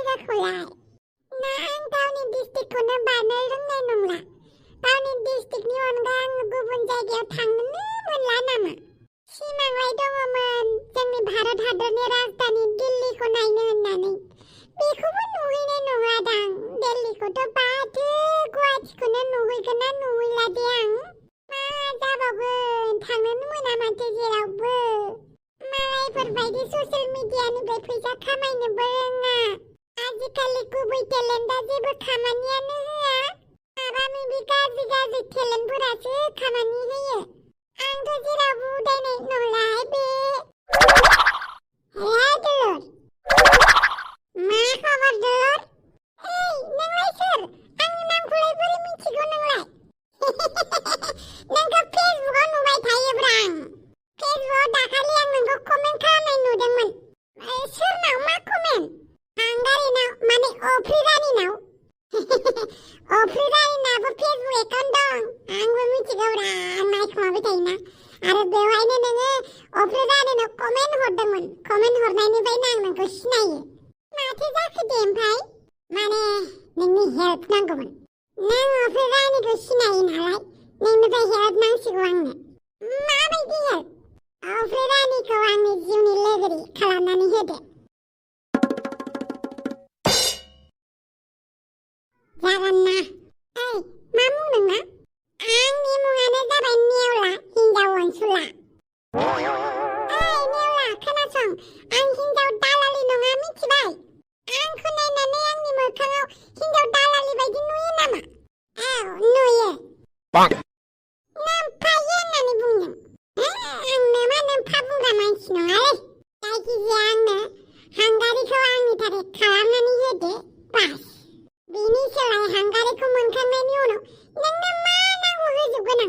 जायगाखौलाय ना आं गावनि डिस्ट्रिक्टखौनो बारनो रोंनाय नंला गावनि डिस्ट्रिक्टनि अनगा आं गुबुन जायगायाव थांनोनो मोनला नामा सिमांलाय दङमोन जोंनि भारत हादरनि राजधानि दिल्लीखौ नायनो होननानै बेखौबो नुहैनाय नङादां दिल्लीखौथ' बाथो गुवाहाटीखौनो नुहैगोन ना नुहैला दे आं मा जाबावगोन थांनोनो मोना माथो जेरावबो मालायफोरबायदि ससियेल मिडियानिफ्राय फैसा खामायनोबो रोङा आजिखालि गुबै टेलेन्टआ जेबो खामानियानो होआ माबा माबि गाज्रि गाज्रि टेलेन्टफोरासो खामानि होयो आंथ' जेरावबो उदायनाय नंलाहाय बे हे दुलुर मा खबर दुलुर ओइ नोंलाय सोर आंनि नामखौलाय बोरै मिथिगौ नोंलाय नोंखौ फेसबुकआव नुबाय थायोब्रा आं फेसबुकआव दाखालि आं नोंखौ कमेन्ट खालामनाय नुदोंमोन सोरनाव मा कमेन्ट हांगारिनाव माने अफ्रिरानिनाव अफ्रिरानिनाबो फेसबुक एकाउन्ट दं आंबो मिथिगौब्रा आं नायखोमाबाय थायोना आरो बेवहायनो नोङो अफ्रिरानिनाव कमेन्ट हरदोंमोन कमेन्ट हरनायनिफ्रायनो आं नोंखौ सिनायो माथो जाखो दे ओमफ्राय माने नोंनि हेल्प नांगौमोन नों अफ्रिरानिखौ सिनायो नालाय नोंनिफ्राय हेल्प नांसिगौ आंनो माबायदि हेल्प अफ्रिरानिखौ आंनि जिउनि लोगोरि खालामनानै होदो जागोन ना ओइ मा मुं नोंना आंनि मुङानो जाबाय नेवला हिन्जाव अनसुला ओइ नेवला खोनासं आं हिन्जाव दालालि नङा मिथिबाय आंखौ नायनानै आंनि मोखाङाव हिन्जाव दालालि बायदि नुयो नामा औ नुयो नोमफायो होननानै बुंदों आंनो मा नोमफा बुंग्रा मानसि नङालै जायखिजाया आंनो हांगारिखौ आंनि थाखाय खालामनानै होदो बास बेनि सोलाय हांगारिखौ मोनखांनायनि उनाव नोंनो मा नांगौ होजोबगोन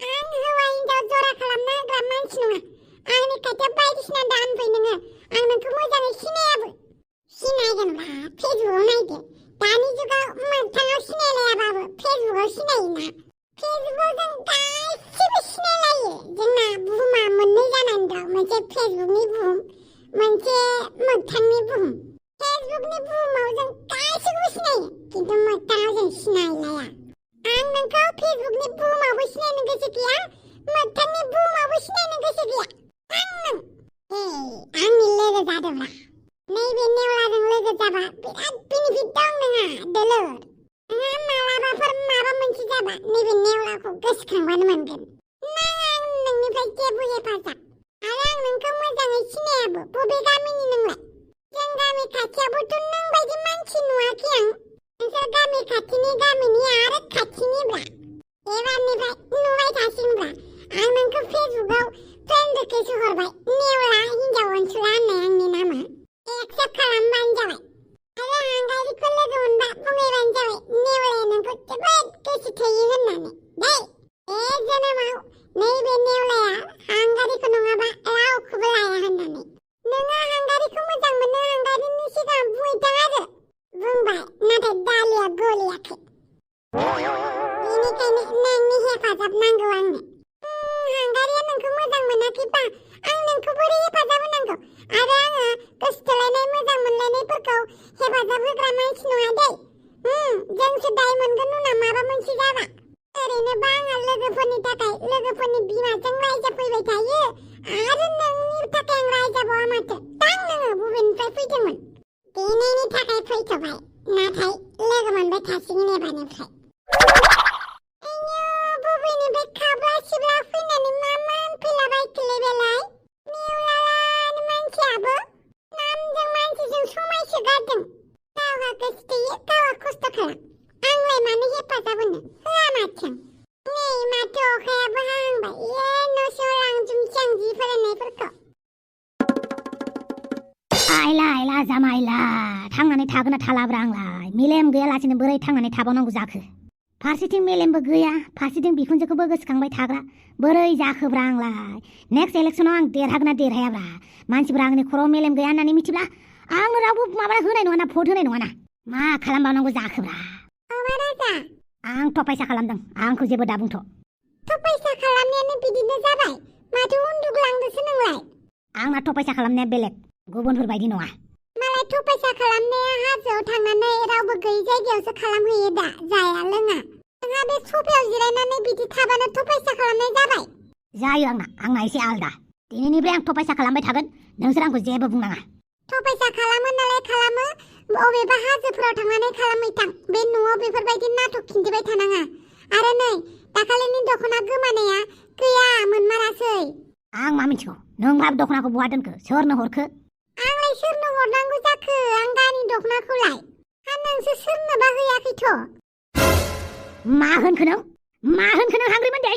आं हौवा हिन्जाव जरा खालामना होग्रा मानसि नङा आंनि खाथियाव बायदिसिना दानफै नोङो आं नोंखौ मोजाङै सिनायाबो सिनायगोनब्रा फेसबुकआव नायदो दानि जुगाव मोगथाङाव सिनायलायाबाबो फेसबुकआव सिनायोना फेसबुकआव जों गासिबो सिनायलायो जोंना बुहुमा मोननै जानानै दं मोनसे फेसबुकनि बुहुम मोनसे मोगथांनि बुहुम फेसबुकनि बुहुमाव जों गासिबो सिनायो खिन्थु मोगथाङाव जों सिनायलाया आं नोंखौ फेसबुकनि बुहुमावबो सिनायनो गोसो गैया मोगथांनि बुहुमावबो सिनायनो गोसो गैया आं आंनि लोगो जादोंब्रा नैबे नेवलाजों लोगो जाबा बिराद बेनिफिट दं नोंहा दोलुर नोंहा मालाबाफोर माबा मोनसे जाबा नैबे नेवलाखौ गोसोखांबानो मोनगोन नाङा आं नोंनिफ्राय जेबो हेफाजाब आरो आं नोंखौ मोजाङै सिनायाबो बबे गामिनि नोंलाय जों गामि खाथियावबोथ' नों बायदि मानसि नुवाखै आं नोंसोर गामि खाथिनि आरो खाथिनिब्रा एबारनिफ्राय नुबाय थासिगोनब्रा आं नोंखौ फेसबुकआव फ्रेन्ड रिकुवेस्ट हरबाय नेवला हिन्जाव अनसुला होननाय आंनि नामा एक्सेप्ट खालामबानो जाबाय आरो हांगारिखौ लोगो मोनबा बुंहैबानो जाबाय नेवलाया नोंखौ जोबोद गोसो थोयो होननानै दै बे जोनोमाव नैबे नेवलाया हांगारिखौ नङाबा रावखौबो लाया होननानै नोङो हांगारिखौ मोजां मोनो हांगारिनि सिगां बुंहैथां आरो बुंबाय नाथाय दालिया गलियाखै बेनिखायनो नोंनि हेफाजाब नांगौ आंनो हांगारिया नोंखौ मोजां मोनाखैबा आं नोंखौ बोरै हेफाजाब होनांगौ आरो आङो गोसोथोलायनाय मोजां मोनलायनायफोरखौ हेफाजाब होग्रा मानसि नङा दै जोंसो दाय मोनगोन उनाव माबा मोनसे जाबा ओरैनोबा आङो लोगोफोरनि थाखाय लोगोफोरनि बिमाजों रायजाफैबाय थायो आरो नोंनि थाखाय आं रायजाबावा माथो दां नोङो बबेनिफ्राय फैदोंमोन बेनिनि थाखाय फैथ'बाय नाथाय लोगो मोनबाय थासिगोन एबारनिफ्राय बबेनिफ्राय खाब्ला सिब्ला फैनानै मा होनफैलाबायखोलै बेलाय नेवलालानि मानसियाबो नामजों मानसिजों समायसो गारदों गावहा गोसो थोयो गावहा खस्थ' खालाम आंलाय मानो हेफाजाब होनो होआ माथो नै माथो अखायाबो हाहांबाय न' सिङाव लांजोबनोसै आं जि फोराननायफोरखौ आइला जामाइला थांनानै थागोन ना थालाब्रा आंलाय मेलेम गैयालासेनो बोरै थांनानै थाबावनांगौ जाखो फारसेथिं मेलेमबो गैया फारसेथिं बिखुनजोखौबो गोसोखांबाय थाग्रा बोरै जाखोब्रा आंलाय नेक्स्ट इलेक्सनाव आं देरहागोन ना देरहायाब्रा मानसिफ्रा आंनि खर'आव मेलेम गैया होननानै मिथिब्ला आं रावबो माबा होनाय नङा ना भट होनाय नङा ना मा खालामबावनांगौ जाखोब्रा आं थफायसा खालामदों आंखौ जेबो दाबुंथ' थफायसा खालामनायानो बिदिनो जाबाय माथो उन्दुग्लांदोसो नोंलाय आंना थफायसा खालामनाया बेलेग गुबुनफोर बायदि नङा मालाय थफैसा खालामनाया हाजोआव थांनानै रावबो गैयै जायगायावसो खालामहैयो दा जाया लोङा नोंहा बे सफायाव जिरायनानै बिदि थाबानो थफैसा खालामनाय जाबाय जायो आंना एसे आलदा दिनैनिफ्राय आं थफैसा खालामबाय थागोन नोंसोर आंखौ जेबो बुंनाङा थफैसा खालामो नालाय खालामो बबेबा हाजोफोराव थांनानै खालामहैथां बे न'आव बेफोरबायदि नाटक खिन्थिबाय थानाङा आरो नै दाखालिनि दख'ना गोमानाया गैया मोनमारासै आं मा मिथिगौ नों मा दख'नाखौ बहा दोनखो सोरनो हरखो आंलाय सोरनो हरनांगौ जाखो आं गावनि दख'नाखौलाय हा नोंसो सोरनोबा होयाखैथ' मा होनखो नों हांग्रि मोनदै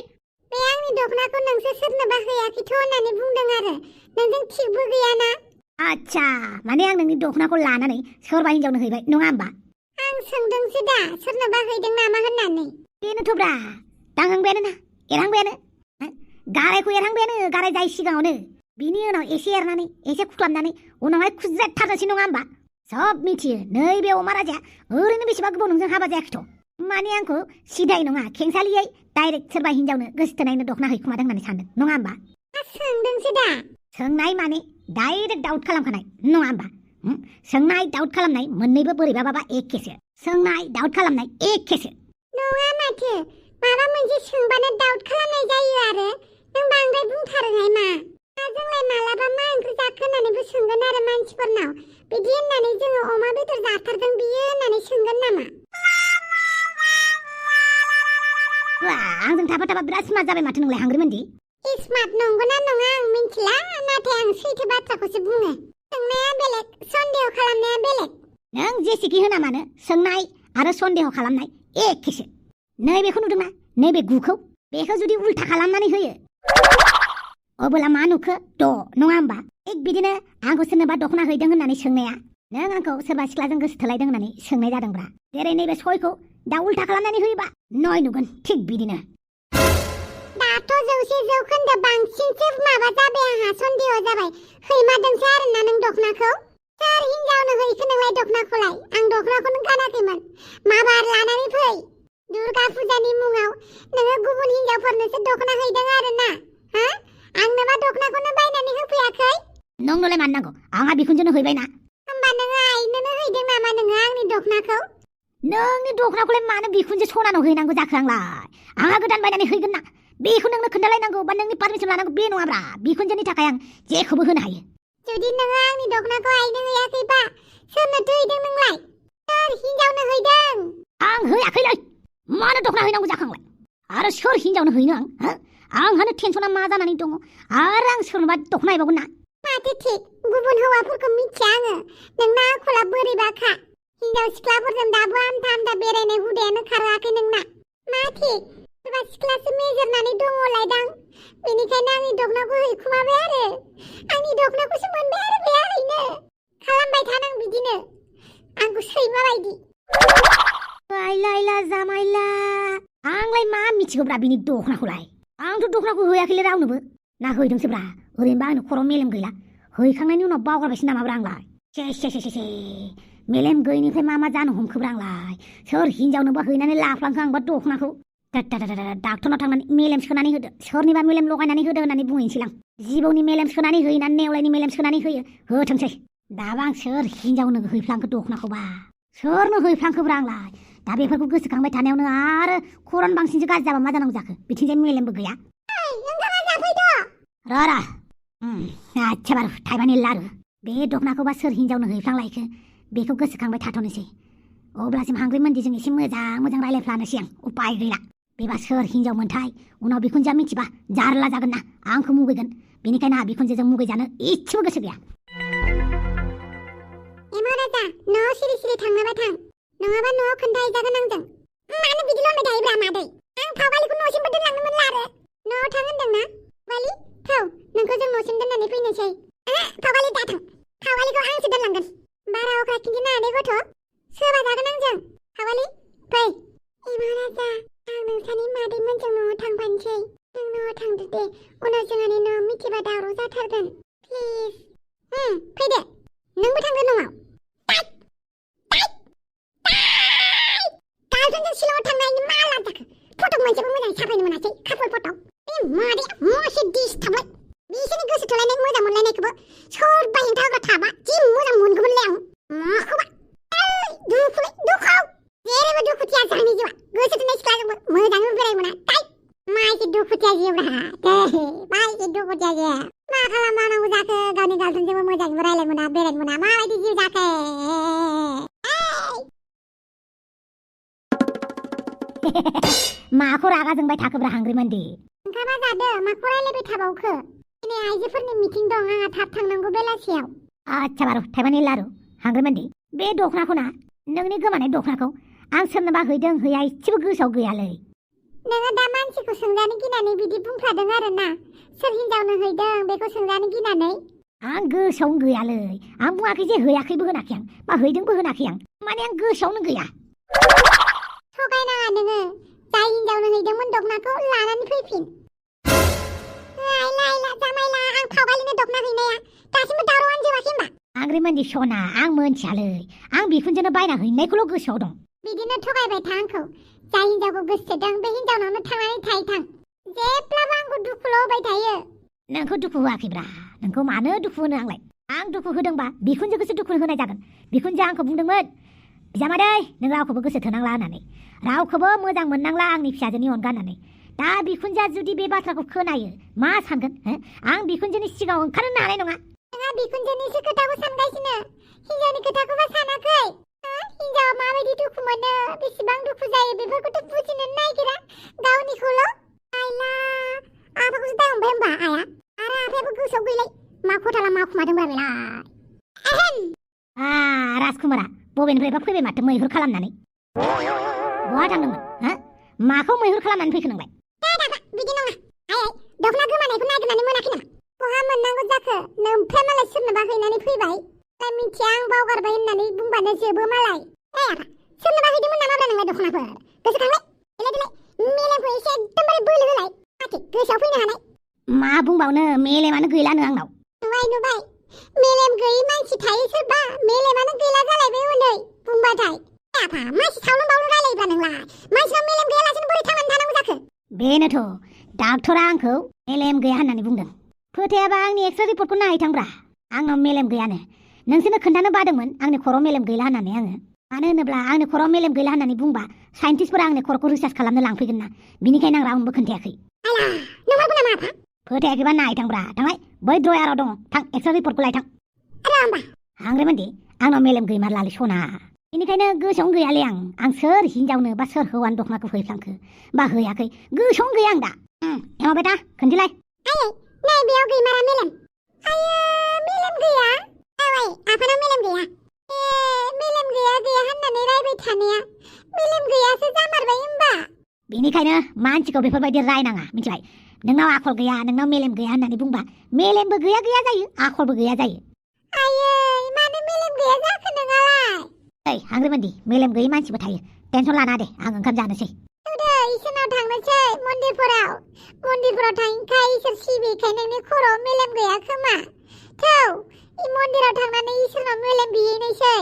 बे आंनि दख'नाखौ नोंसो सोरनोबा होयाखैथ' होननानै बुंदों आरो नोंजों थिगबो गैयाना आच्छा माने आं नोंनि दख'नाखौ लानानै सोरबा हिनजावनो हैबाय नङा होमबा आं सोंदोंसो दा सोरनोबा हैदों नामा होननानै बेनोथ'ब्रा दांहांबायानो ना एरहांबायानो गारायखौ एरहांबायानो गाराय जाय सिगाङावनो बिनि उनाव एसे एरनानै एसे खुख्लाबनानै उनावहाय खुज्राथारनोसै नङा होमबा सब मिथियो नैबे अमा राजाया ओरैनो बेसेबा गोबाव नोंजों हाबा जायाखैथ' माने आंखौ सिदाय नङा खेंसालियै डाइरेक्ट सोरबा हिनजावनो गोसोथोनायनो दख'ना हैखुमादों होननानै सानदों नङा होमबा सोंदोंसो दा सोंनाय माने डाइरेक्ट डाउट खालामखानाय नङा होमबा सोंनाय डाउट खालामनाय मोननैबो बोरैबाबा एखेसो सोंनाय डाउट खालामनाय एखेसो नङा माथो माबा मोनसे सोंबानो डाउट खालामनाय जायो आरो नों बांद्राय बुंथारोहाय मा जोंलाय मालाबा मा ओंख्रि जाखो होननानैबो सोंगोन आरो मानसिफोरनाव बिदि होननानै जोङो अमा बेदर जाथारदों बियो होननानै सोंगोन नामा आंजों थाबा बिराद स्मार्ट जाबाय माथो नोंलाय हांग्रि मोनदि स्मार्ट नंगौना नङा आं मिन्थिला नाथाय आं सैथो बाथ्राखौसो बुङो सोंनाया बेलेग सन्देह खालामनाया बेलेग नों जेसेखि होना मानो सोंनाय आरो सन्देह खालामनाय एखेसो नैबेखौ नुदोंना नैबे गुखौ बेखौ जुदि उल्था खालामनानै होयो अबोला मा नुखो द' नङा होमबा थिग बिदिनो आंखौ सोरनोबा दख'ना हैदों होननानै सोंनाया नों आंखौ सोरबा सिख्लाजों गोसो थोलायदों होननानै सोंनाय जादोंब्रा जेरै नैबे सयखौ दा उल्था खालामनानै होयोबा नय नुगोन थिग बिदिनो दाथ' 100% बांसिनसो माबा जाबाय आंहा सन्देह जाबाय हैमारदोंसो आरोना नों दख'नाखौ सोर हिनजावनो हैखो नोंलाय दख'नाखौलाय आं दख'नाखौनो गानाखैमोन माबार लानानै फै दुर्गा फुजानि मुङाव नोङो गुबुन हिनजावफोरनोसो दख'ना हैदों आरोना हा आंनोबा दख'नाखौनो बायनानै होफैयाखै नोंनोलाय मानो नांगौ आंहा बिखुनजोनो हैबायना होमबा नोङो आइनोनो हैदों नामा नोङो आंनि दख'नाखौ नोंनि दख'नाखौलाय मानो बिखुनजो सनानाव हैनांगौ जाखो आंलाय आंहा गोदान बायनानै हैगोन ना बेखौ नोंनो खोन्थालायनांगौ बा नोंनि पारमिसन लानांगौ बे नङाब्रा बिखुनजोनि थाखाय आं जेखौबो होनो हायो जुदि नोङो आंनि दख'नाखौ आइनो हैयाखैबा सोरनोथो हैदों नोंलाय सोर हिनजावनो हैदों आं हैयाखैलै मानो दख'ना हैनांगौ जाखांलाय आरो सोर हिनजावनो हैनो आंहानो टेनसना मा जानानै दङ आरो आं सोरनोबा दख'ना हैबावगोन ना माथो थिग गुबुन हौवाफोरखौ मिथिया आङो नोंना आखला बोरैबाखा हिनजाव सिख्लाफोरजों दाबो आमथा बेरायनाय हुदायानो खाराखै नोंना मा थिग सोरबा सिख्लासो मेजेरनानै दङलायदां बेनिखायनो आंनि दख'नाखौ हैखुमाबाय आरो आंनि दख'नाखौसो मोनबाय आरो बे हैनो खालामबाय थानां बिदिनो आंखौ सैमा बायदि लायला जामायला आंलाय मा मिथिगौब्रा बिनि दख'नाखौलाय आंथ' दख'नाखौ हैयाखैलै रावनोबो ना हैदोंसोब्रा ओरैनोबा आंनो खर' मेलेम गैला हैखांनायनि उनाव बावगारबायसो नामाब्रा आंलाय से मेलेम गैयिनिफ्राय मा जानो हमखोब्रा आंलाय सोर हिनजावनोबा हैनानै लाफ्लांखो आंबा दख'नाखौ डाक्टरनाव थांनानै मेलेम सोनानै होदो सोरनिबा मेलेम लगायनानै होदो होननानै बुंहैनोसैलां जिबौनि मेलेम सोनानै हैनानै नेवलायनि मेलेम सोनानै होयो होथोंसै दाबा आं सोर हिनजावनो हैफ्लांखो दख'नाखौबा सोरनो हैफ्लांखोब्रा आंलाय दा बेफोरखौ गोसोखांबाय थानायावनो आरो खर'न बांसिनसो गाज्रि जाबा मा जानांगौ जाखो बिथिंजाय मेलेमबो गैया र' आच्छा बारु थाइबानि लारु बे दख'नाखौबा सोर हिनजावनो हैफ्लांलायखो बेखौ गोसोखांबाय थाथ'नोसै अब्लासिम हांग्रि मोनदिजों एसे मोजां रायलायफ्लानोसै आं उपाय गैला बेबा सोर हिनजाव मोनथाय उनाव बिखुनजोआ मिथिबा जारला जागोन ना आंखौ मुगैगोन बेनिखायनो आंहा बिखुनजोजों मुगैजानो इसेबो गोसो गैया राजा न'आव सिरि सिरि थांनोबा थां नङाबा न'आव खोन्थाहैजागोन आंजों मानो बिदि लंबाय थायोब्रा मादै आं फावगालिखौ न'सिमबो दोनलांनो मोनला आरो न'आव थां होनदोंना फावगालि थौ नोंखौ जों न'सिम दोननानै फैनोसै फावगालि दाथां फावगालिखौ आंसो दोनलांगोन बारा अख्रा खिन्थिनाङा दे गथ' सोरबा जागोन आंजों फावगालि फै राजा आं नोंसानि मादैमोनजों न'आव थांफानोसै नों न'आव थांदो दे उनाव जोंहानि न'आव मिथिबा दावराव जाथारगोन प्लिज फैदो नोंबो थांदो न'आव गार्लफ्रेन्डजों शिलंआव थांनायनि मा लाब जाखो फटक मोनसेबो मोजाङै साफायनो मोनासै कापल फटक बे मादैया मसे डिस्टार्बलाय बिसोरनि गोसो थोलायनाय मोजां मोनलायनायखौबो सोरबा हेंथा होग्रा थाबा जि मोजां मोनगौमोनलै आं माखौबा दुखु जेरैबो दुखुथिया जानि जिउआ गोसो थोनाय सिख्लाजोंबो मोजाङै बेरायमोना ताइ माइसि दुखुथिया जिउब्रा माइसि दुखुथिया जिउ मा खालामबावनांगौ जाखो गावनि गार्लफ्रेन्डजोंबो मोजाङै रायलायमोना बेरायमोना माबायदि जिउ जाखो माखौ रागा जोंबाय थाखोब्रा हांग्रिमोनदि ओंखामा जादो माखौ रायलायबाय थाबावखो दिनै आइजोफोरनि मिटिं दं आंहा थाब थांनांगौ बेलासियाव आच्छा बारु थाइबानि लारु हांग्रिमोनदि बे दख'नाखौ ना नोंनि गोमानाय दख'नाखौ आं सोरनोबा हैदों हैया इसेबो गोसोआव गैयालै नोङो दा मानसिखौ सोंजानो गिनानै बिदि बुंफ्लादों आरोना सोर हिनजावनो हैदों बेखौ सोंजानो गिनानै आं गोसोआवनो गैयालै आं बुङाखै जे हैयाखैबो होनाखै आं बा हैदोंबो होनाखै आं माने आं गोसोआवनो गैया थगायनाङा नोङो जाय हिनजावनो हैदोंमोन दख'नाखौ लानानै फैफिन लायला जामायला आं फावगालिनो दख'ना हैनाया दासिमबो दावरावानो जोबाखै होमबा हांग्रिमोनदि सना आं मोनथियालै आं बिखुनजोनो बायना हैनायखौल' गोसोआव दं बिदिनो थगायबाय था आंखौ जाय हिनजावखौ गोसोथोदों बे हिनजावनावनो थांनानै थाहै थां जेब्लाबो आंखौ दुखुल' होबाय थायो नोंखौ दुखु होआखैब्रा नोंखौ मानो दुखु होनो आंलाय आं दुखु होदोंबा बिखुनजोखौसो दुखु होनाय जागोन बिखुनजोआ आंखौ बुंदोंमोन बिजामादै नों रावखौबो गोसो थोनांला होननानै रावखौबो मोजां मोननांला आंनि फिसाजोनि अनगा होननानै दा बिखुनजोआ जुदि बे बाथ्राखौ खोनायो मा सानगोन आं बिखुनजोनि सिगाङाव ओंखारनो हानाय नङा नोंहा बिखुनजोनिसो खोथाखौ सानगासिनो हिनजावनि खोथाखौबो सानाखै हिनजावा माबायदि दुखु मोनो बेसेबां दुखु जायो बेफोरखौथ' बुजिनो नागिरा गावनिखौल' आइला आफाखौसो दा हमबाय होमबा आया आरो आफायाबो गोसोआव गैलाय मा खथाला मा खुमादोंब्रा बेलाय राजकुमारा बबेनिफ्रायबा फैबाय माथो मैहुर खालामनानै बहा थांदोंमोन माखौ मैहुर खालामनानै फैखो नोंलाय बिदि नङा आइ दख'ना गोमानायखौ नागिरनानै मोनाखै नामा बहा मोननांगौ जाखो नोमफ्राय मालाय सोरनोबा हैनानै फैबाय मिथिया आं बावगारबाय होननानै बुंबानो जोबो मालाय आफा सोरनोबा हैदोंमोन नामाब्रा नोंलाय दख'नाफोर गोसोखांलाय देलाय मेलेमखौ एसे एकदमबारे बोलो होलाय माथो गोसोआव फैनो हानाय मा बुंबावनो मेलेमानो गैलानो आंनाव नुबाय मेलेम गैयि मानसि थायो सोरबा मेलेमानो गैला जालायबाय हनै बुंबाथाय आफा मानसि सावनो बावनो रायलायोब्रा नोंलाय मानसिनाव मेलेम गैयालासेनो बोरै थांनानै थानांगौ जाखो बेनोथ' डाक्टरा आंखौ मेलेम गैया होननानै बुंदों फोथायाबा आंनि एक्सरे रिपर्टखौ नायहैथांब्रा आंनाव मेलेम गैयानो नोंसोरनो खोन्थानो बादोंमोन आंनि खर'आव मेलेम गैला होननानै आङो मानो होनोब्ला आंनि खर'आव मेलेम गैला होननानै बुंबा साइन्टिस्टफोरा आंनि खर'खौ रिसार्च खालामनो लांफैगोन ना बिनिखायनो आं रावनोबो खोन्थायाखै नंगौ नामा आफा फोथायाखैबा नायथांब्रा थांलाय बै ड्रयाराव दङ थां एक्सरे रिपर्टखौ लायथां हांग्रिमोनदि आंनाव मेलेम गैमारलालै सना बेनिखायनो गोसोआवनो गैयालै आं सोर हिनजावनो बा सोर हौवानि दख'नाखौ हैफ्लांखो बा हैयाखै गोसोआवनो गैया आं दा एमाबाय दा खोन्थिलाय नै बेयाव गैमारा मेलेम मेलेम गैया आफानाव मेलेम गैया मेलेम गैया होननानै रायबाय थानाया मेलेम गैयासो जामारबाय होमबा बेनिखायनो मानसिखौ बेफोरबायदि रायनाङा मिथिबाय नोंनाव आखल गैया नोंनाव मेलेम गैया होननानै बुंबा मेलेमबो गैया जायो आखलबो गैया जायो आयै मानो मेलेम गैया जाखो नोंहालाय ओइ हांग्रिमोनदि मेलेम गैयै मानसिबो थायो टेनसन लाना दे आं ओंखाम जानोसै इसोरनाव थांनोसै मन्दिरफोराव थांखाय इसोर सिबिखाय नोंनि खर'आव मेलेम गैया खोमा थौ मन्दिराव थांनानै इसोरनाव मेलेम बिहैनोसै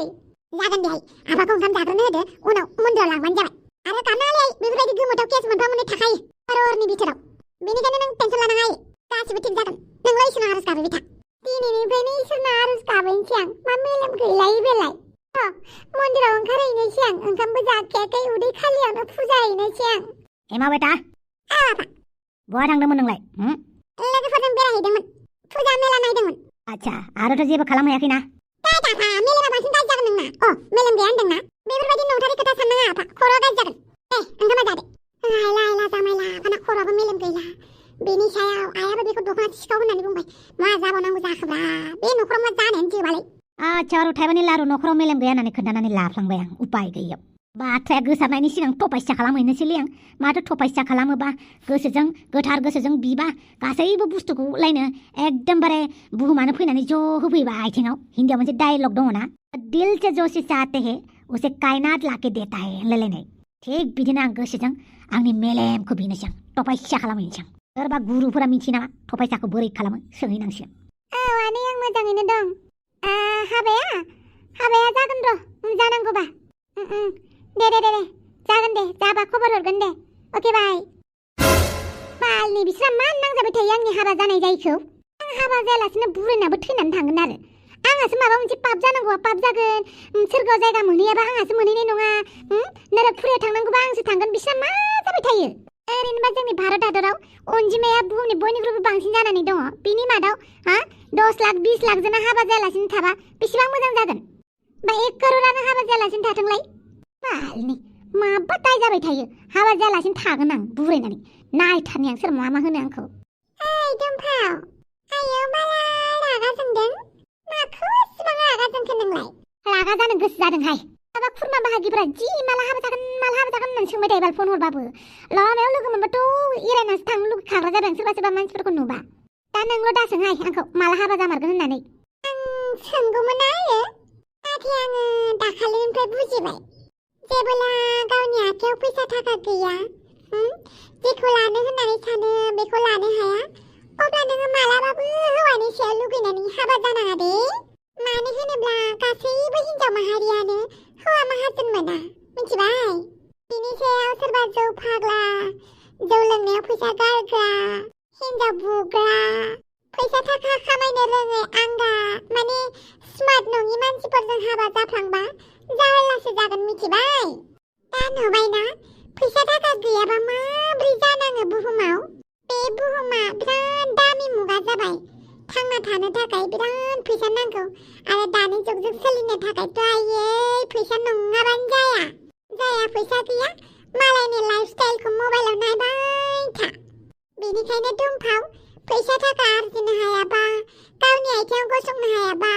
जागोन दे आफाखौ ओंखाम जाग्रोनो होदो उनाव मन्दिराव लांबानो जाबाय आरो गानालै बेफोरबायदि गोमोथाव केस मोनफा मोननै थाखायो हरनि बिथोराव बेनिखायनो नों टेनसन लानाङा गासिबो थिग जागोन नोंल' इसोरनाव आरज गाबहैबाय था दिनैनिफ्रायनो इसोरनाव आरज गाबहैनोसै आं मा मेलेम गैलायै बेलाय मन्दिराव ओंखारहैनोसै आं ओंखामबो जाखायाखै उदै खालियावनो फुजा हैनोसै आं एमाबाय दा बहा थांदोंमोन नोंलाय लोगोफोरजों बेरायहैदोंमोन फुजा मेला नायदोंमोन आच्छा आरोथ' जेबो खालामहैयाखैना मेलेमा बांसिन गाज्रि जागोन नोंना मेलेम गैया होनदोंना बेफोरबायदि नंथारै खोथा साननाङा आफा खर'आ गाज्रि जागोन ओंखामा जादो हायला जामायला आफाना खर'आबो मेलेम गैला बेनि सायाव आयाबो बेखौ दख'ना सिखाव होननानै बुंबाय मा जाबावनांगौ जाखोब्रा बे न'खराव मा जानायानो जोबालाय आच्छा आरो थाइबानि लारु न'खराव मेलेम गैया होननानै खोन्थानानै लाफ्लांबाय आं उपाय गैयियाव बाथ्राया गोसारनायनि सिगां थपायसा खालामहैनोसैलै आं माथो थपायसा खालामोबा गोसोजों गोथार गोसोजों बिबा गासैबो बुस्थुखौ लायनो एकदमबारे बुहुमानो फैनानै ज' होफैबा आथिङाव हिन्दीयाव मोनसे डायलग दङ ना दिल से जो चीज चाहते हैं उसे कायनात लाके देता है होनलायलायनाय थिग बिदिनो आं गोसोजों आंनि मेलेमखौ बिनोसै आं थपायसा खालामहैनोसै आं सोरबा गुरुफोरा मिथियो नामा थपायसाखौ बोरै खालामो सोंहैनांसिगोन आनै आं मोजाङैनो दं हाबाया जागोन र' जानांगौबा दे जागोन दे जाबा खबर हरगोन दे अके बाय बालनि बिस्रा मा नांजाबाय थायो आंनि हाबा जानाय जायखौ आं हाबा जायालासिनो बुरैनाबो थैनानै थांगोन आरो आंहासो माबा मोनसे पाप जानांगौआ पाप जागोन सोरगोआव जायगा मोनहैयाबा आंहासो मोनहैनाय नङा नरकपुरियाव थांनांगौबा आंसो थांगोन बिसोर मा जाबाय थायो ओरैनोबा जोंनि भारत हादराव अनजिमाया बुहुमनि बयनिख्रुइबो बांसिन जानानै दङ बिनि मादाव 10 लाख 20 लाख जना हाबा जायालासिनो थाबा बेसेबां मोजां जागोन बा 1 करोड़ानो हाबा जायालासिनो थाथोंलाय बालनि माबा दाय जाबाय थायो हाबा जायालासिनो थागोन आं बुरैनानै नायथारनि आं सोर मा मा होनो आंखौ ओइ दुमफाव आयौ मालाय रागा जोंदों माखौ एसेबां रागा जोंखो नोंलाय रागा जानो गोसो जादोंहाय माबा खुरमा बाहागिफ्रा जि माला हाबा जागोन होननानै सोंबाय थायो बाल फन हरबाबो लामायाव लोगो मोनबाथ' एरायनासो थांनो लुगैखाग्रा जाबाय आं सोरबा सोरबा मानसिफोरखौ नुबा दा नोंल' दासोंहाय आंखौ माला हाबा जामारगोन होननानै आं सोंगौमोन आरो नाथाय आङो दाखालिनिफ्राय बुजिबाय जेबोला गावनि आखायाव फैसा थाखा गैया जेखौ लानो होननानै सानो बेखौ लानो हाया अब्ला नोङो मालाबाबो हौवानि सायाव लुगैनानै हाबा जानाङा दे मानो होनोब्ला गासैबो हिन्जाव माहारियानो हौवा माहाजोन मोना मिथिबाय बिनि सायाव सोरबा जौ फाग्ला जौ लोंनायाव फैसा गारग्रा हिन्जाव बुग्रा फैसा थाखा खामायनो रोङै आंगा माने स्मार्ट नङि मानसिफोरजों हाबा जाफ्लांबा जारलासो जागोन मिथिबाय दा नुबायना फैसा थाखा गैयाबा माब्रै जानाङो बुहुमाव बे बुहुमा बिराद दामि मुगा जाबाय थांना थानो थाखाय बिराद फैसा नांगौ आरो दानि जुगजों सोलिनो थाखायथ' आयै फैसा नङाबानो जाया फैसा गैया मालायनि लाइफ स्टाइलखौ मबाइलाव नायबाय था बेनिखायनो दुमफाव फैसा थाखा आरजिनो हायाबा गावनि आथिङाव गसंनो हायाबा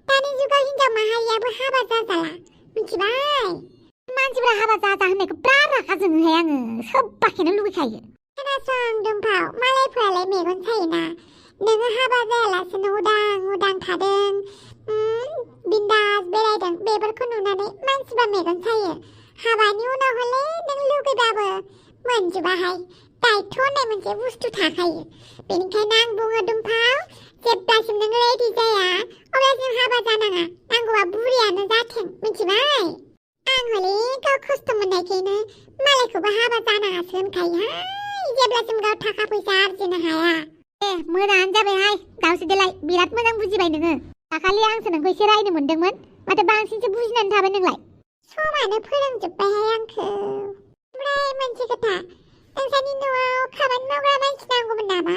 दानि जुगाव हिन्जाव माहारियाबो हाबा जाजाला मिथिबाय मानसिफ्रा हाबा जाजा होननायखौ बिराद रागा जोङोहाय आङो सोब्बाखैनो लुगैखायो खोनासं दुमफाव मालायफोरालाय मेगन सायोना नोङो हाबा जायालासेनो उदां थादों बिन्दास बेरायदों बेफोरखौ नुनानै मानसिफ्रा मेगन सायो हाबानि उनाव हले नों लुगैबाबो मोनजोबाहाय दायथ' होननाय मोनसे बुस्थु थाखायो बेनिखायनो आं बुङो दुमफाव जेब्लासिम नों रेडि जाया अब्लासिम हाबा जानाङा नांगौबा बुरियानो जाथों मिथिबाय आं हले गाव खस्थ' मोननायखायनो मालायखौबो हाबा जानाङासो होनखायोहाय जेब्लासिम गाव थाखा फैसा आरजिनो हाया मोजाङानो जाबायहाय दावसो देलाय बिराद मोजां बुजिबाय नोङो दाखालि आंसो नोंखौ एसे रायनो मोनदोंमोन माथो बांसिनसो बुजिनानै थाबाय नोंलाय समानो फोरोंजोब्बायहाय आंखौ ओमफ्राय मोनसे खोथा नोंसानि न'आव खामानि मावग्रा मानसि नांगौमोन नामा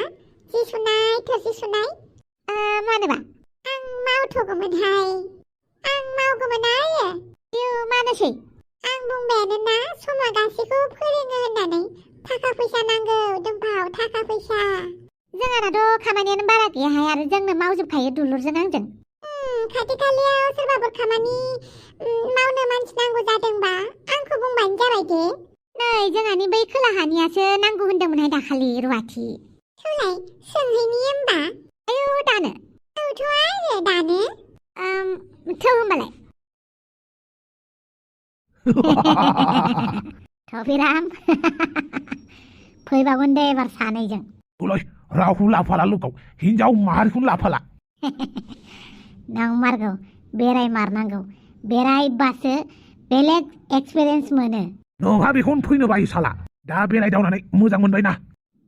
जि सुनाय थोरसि सुनाय मानोबा आं मावथ'गौमोनहाय आं मावगौमोन आरो मानोसै आं बुंबायानो ना समा गासैखौबो फोरोङो होननानै थाखा फैसा नांगौ दुमफाव थाखा फैसा जोंहानाथ' खामानियानो बारा गैयाहाय आरो जोंनो मावजोबखायो दुलुरजों आंजों खाथि खालायाव सोरबाफोर खामानि मावनो मानसि नांगौ जादोंबा आंखौ बुंबानो जाबाय दे नै जोंहानि बै खोलाहानियासो नांगौ होनदोंमोनहाय दाखालि रुवाथि थौलाय सोंहैनि होमबा आयौ दानो औथ' आरो दानो थौ होमबालाय थफिराम फैबावगोन दे एबार सानैजों रावखौ लाफाला लोगोआव हिन्जाव माहारिखौनो लाफाला नंमारगौ बेरायमारनांगौ बेरायबासो बेलेग एक्सपिरियेन्स मोनो नोंहा बेखौनो फैनो बायो साला दा बेरायदावनानै मोजां मोनबायना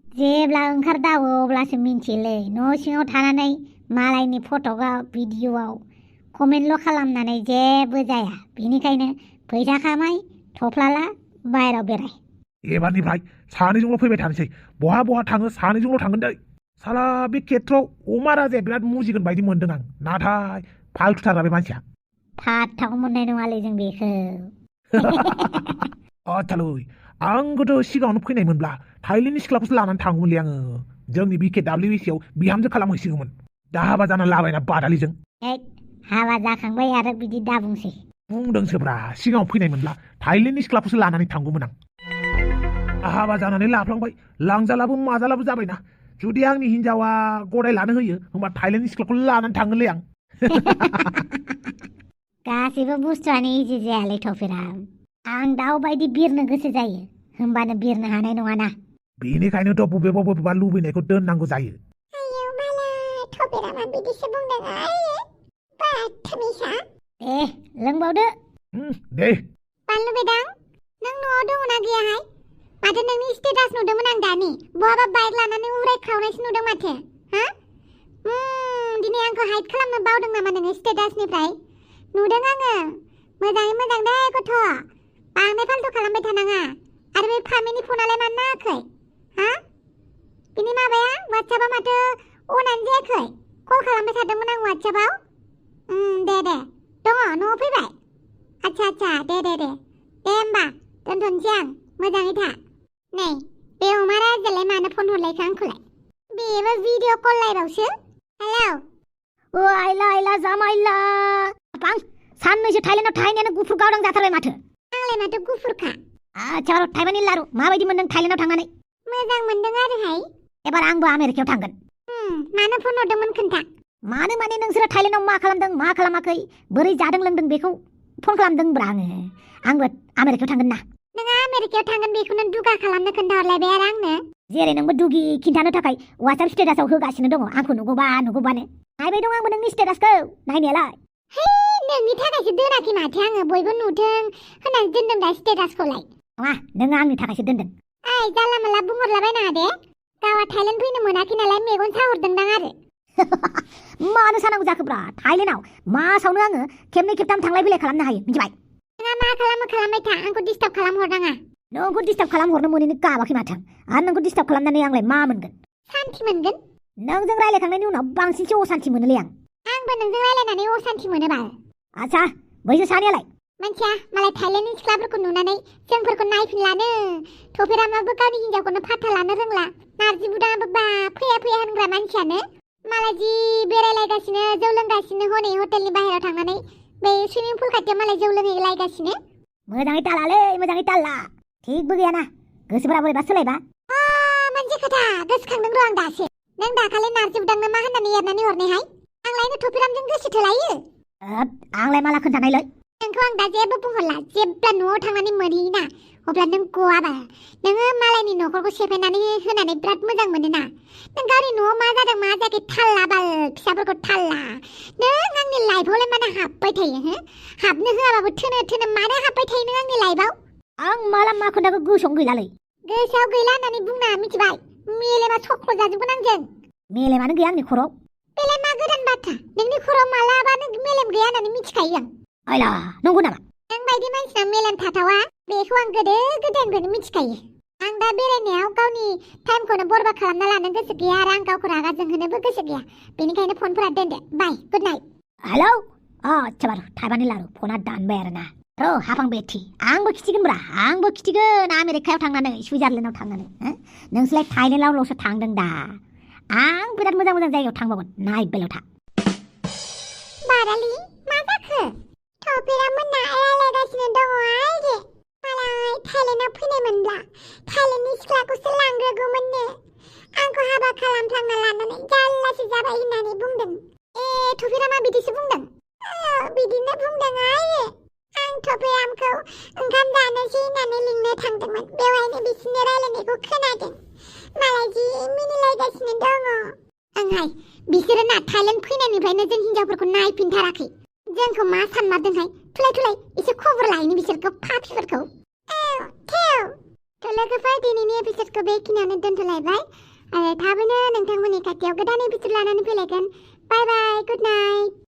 जेब्ला ओंखारदावो अब्लासो मिन्थियोलै न' सिङाव थानानै मालायनि फट'आव भिडिअ'आव कमेन्टल' खालामनानै जेबो जाया बेनिखायनो फैसा खामाय थफ्लाला बाहेराव बेराय एबारनिफ्राय सानैजोंल' फैबाय थानोसै बहा थाङो सानैजोंल' थांगोन दै साला बे खेथ्रआव अमा राजाया बिराद मुजिगोन बायदि मोनदों आं नाथाय फाल्थुथार बे मानसिया फाथाव मोननाय नङालै जों बेखौ आथालै आंखौथ' सिगाङावनो फैनायमोनब्ला थाइलेण्डनि सिख्लाखौसो लानानै थाङोमोनलै आङो जोंनि BKWSआव बिहामजो खालामहैसिगौमोन दा हाबा जाना लाबायना बादालिजों हाबा जाखांबाय आरो बिदि दाबुंसै बुंदोंसोब्रा सिगाङाव फैनायमोनब्ला थाइलेण्डनि सिख्लाखौसो लानानै थांगौमोन आं हाबा जानानै लाफ्लांबाय लांजालाबो माजालाबो जाबायना जुदि आंनि हिन्जावा गदाय लानो होयो होमबा थाइलेण्डनि सिख्लाखौ लानानै थांगोनलै आं गासैबो बुस्थुआनो इजि जायालै थफिराम आं दाउ बायदि बिरनो गोसो जायो होमबानो बिरनो हानाय नङाना बेनिखायनोथ' बबेबा लुबैनायखौ दोननांगौ जायो आयौ माला थफिरामा बिदिसो बुंदों आयो बाथमिसा दे लोंबावदो दे बानलु बेदां नों न'आव दङना गैयाहाय माथो नोंनि स्टेटास नुदोंमोन आं दानि बहाबा बाइक लानानै उरायख्रावनायसो नुदों माथो दिनै आंखौ हाइड खालामनो बावदों नामा नोङो स्टेटासनिफ्राय? नुदों आङो। मोजाङै मोजां दे गथ'। बांद्राय फाल्तु खालामबाय थानाङा। आरो बे फामिनि फनालाय मानो नाङाखै? हा? बिनि माबाया वाट्सएपआ माथो अनानो जायाखै? कल खालामबाय थादोंमोन आं वाट्सएपआव। दे दङ न'आव फैबाय? आच्छा दे दे होमबा दोनथ'नोसै आं। मोजाङै था। नै बे अमा राजालाय मानो फन हरलायखो आंखौलाय? बेबो भिडिअ कल लाइभआवसो। हेलौ आइला जामाइला बां साननैसो थाइलेन्डआव थाहैनायानो गुफुर गावदां जाथारबाय माथो। आंलाय माथो गुफुरखा? आच्छा थाइबानि लारु माबायदि मोनदों थाइलेन्डआव थांनानै? मोजां मोनदों आरोहाय। एबार आंबो आमेरिकायाव थांगोन। मानो फन हरदोंमोन खोन्था? मानो माने नोंसोरो थाइलेन्डआव मा खालामदों मा खालामाखै बोरै जादों लोंदों बेखौ फन खालामदोंब्रा आंबो आमेरिकायाव थांगोन ना। नोङो आमेरिकायाव थांगोन बेखौनो दुगा खालामनो खोन्थाहरलायबाय आरो आंनो। जेरै नोंबो दुगि खिन्थानो थाखाय वाट्सएप स्टेटासआव होगासिनो दङ आंखौ नुगौबानो। नायबाय दं आंबो नोंनि स्टेटासखौ नायनायालाय। हे नोंनि थाखायसो दोनाखै माथो आङो बयबो नुथों होननानै दोनदों दा स्टेटासखौलाय। नङा नोङो आंनि थाखायसो दोनदों। ओइ जानला मोनला बुंहरलाबायनाङा दे। गावा थाइलेन्ड फैनो मोनाखै नालाय मेगन साहरदोंदां आरो। मानो सानांगौ जाखोब्रा थाइलेन्डआव मासावनो आङो खेबनै खेबथाम थांलाय फैलाय खालामनो हायो मिथिबाय। नोंहा मा खालामो खालामबाय था आंखौ डिस्टार्ब खालामहरनाङा। नोंखौ डिस्टार्ब खालामहरनो मोनैनि गाबाखै माथो आरो नोंखौ डिस्टार्ब खालामनानै आंलाय मा मोनगोन? सान्थि मोनगोन। नोंजों रायलायखांनायनि उनाव बांसिनसो असान्थि मोनोलै आं। आंबो नोंजों रायलायनानै असान्थि मोनो बाल। आच्छा बैसो सानैयालाय? मानसिया मालाय थाइलेन्डनि सिख्लाफोरखौ नुनानै जोंफोरखौ नायफिनलानो। थफेरामाबो गावनि हिन्जावखौनो फाथा लानो रोंला। नारजि बुदाङाबो बा फैया होनग्रा मानसियानो मालाय जि बेरायलायगासिनो जौ लोंगासिनो हनै हटेलनि बाहेरायाव थांनानै बे सुइमिं पुल खाथियाव मालाय जौ लोंहैलायगासिनो। मोजाङै तालला थिगबो गैयाना गोसोफोरा बोरैबा सोलायबा। मोनसे खोथा गोसोखांदों र' आं दासो। नों दाखालि नारजि बुदांनो मा होननानै एरनानै हरनायहाय? आंलायनो थफेरामजों गोसोथो लायो। आंलाय माला खोन्थानायलै? नोंखौ आं दा जेबो बुंहरला। जेब्ला न'आव थांनानै मोनहैयोना अब्ला नों गवाबा नोङो मालायनि न'खरखौ सेफायनानै होनानै बिराद मोजां मोनोना। नों गावनि न'आव मा जादों मा जायाखै थालला बाल फिसाफोरखौ थालला। नों आंनि लाइफआवलाय मानो हाबबाय थायो? हाबनो होआबाबो थोनो मानो हाबबाय थायो नों आंनि लाइफआव? आं माला मा खोन्थाखौ गोसोआवनो गैलालै। गोसोआव गैला होननानै बुंना मिथिबाय। मेलेमा सख्ल' जाजोबगोन आंजों। मेलेमानो गैया आंनि खर'आव। बेलाय मा गोदान बाथ्रा? नोंनि खर'आव मालाबानो मेलेम गैया होननानै मिथिखायो आं। आइला नंगौ नामा? नों बायदि मानसिना मेलेम थाथावा बेखौ आं गोदो गोदायनिफ्रायनो मिथिखायो। आं दा बेरायनायाव गावनि टाइमखौनो बरबाद खालामना लानो गोसो गैया आरो आं गावखौ रागा जोंहोनोबो गोसो गैया। बेनिखायनो फनफोरा दोनदो। बाय गुड नाइट। हेलौ आच्छा बारु थाइबानि लारु फना दानबाय आरोना। र' हाफां बेथि आंबो खिथिगोन आमेरिकायाव थांनानै सुइजारलेण्डआव थांनानै। नोंसोरलाय थाइलेण्डआवल'सो थांदों दा। आं बिराद मोजां जायगायाव थांबावगोन नायबायल' था। बारालि मा जाखो? थफेरामोनना रायलायगासिनो दङ आइरे। मालाय थाइलेण्डआव फैनायमोनब्ला थाइलेण्डनि सिख्लाखौसो लांग्रोगौमोननो। आंखौ हाबा खालामफ्लांना लानानै जारलासो जाबाय होननानै बुंदों। थफेरामा बिदिसो बुंदों? बिदिनो बुंदों आइरे। आं थफेरामखौ ओंखाम जानोसै होननानै लिंनो थांदोंमोन। बेवहायनो बिसोरनि रायलायनायखौ खोनादों। मालाय जि मिनिलायगासिनो दङ। ओंहाय बिसोरो ना थाइलेण्ड फैनायनिफ्रायनो जों हिन्जावफोरखौ नायफिनथाराखै। जोंखौ मा सानमारदोंहाय? थुलाय एसे खबर लायनो बिसोरखौ फाफिफोरखौ। लोगोफोर दिनैनि एपिसडखौ बेखिनियावनो दोनथ'लायबाय आरो थाबैनो नोंथांमोननि खाथियाव गोदान एपिसड लानानै फैलायगोन। बाय गुड नाइट।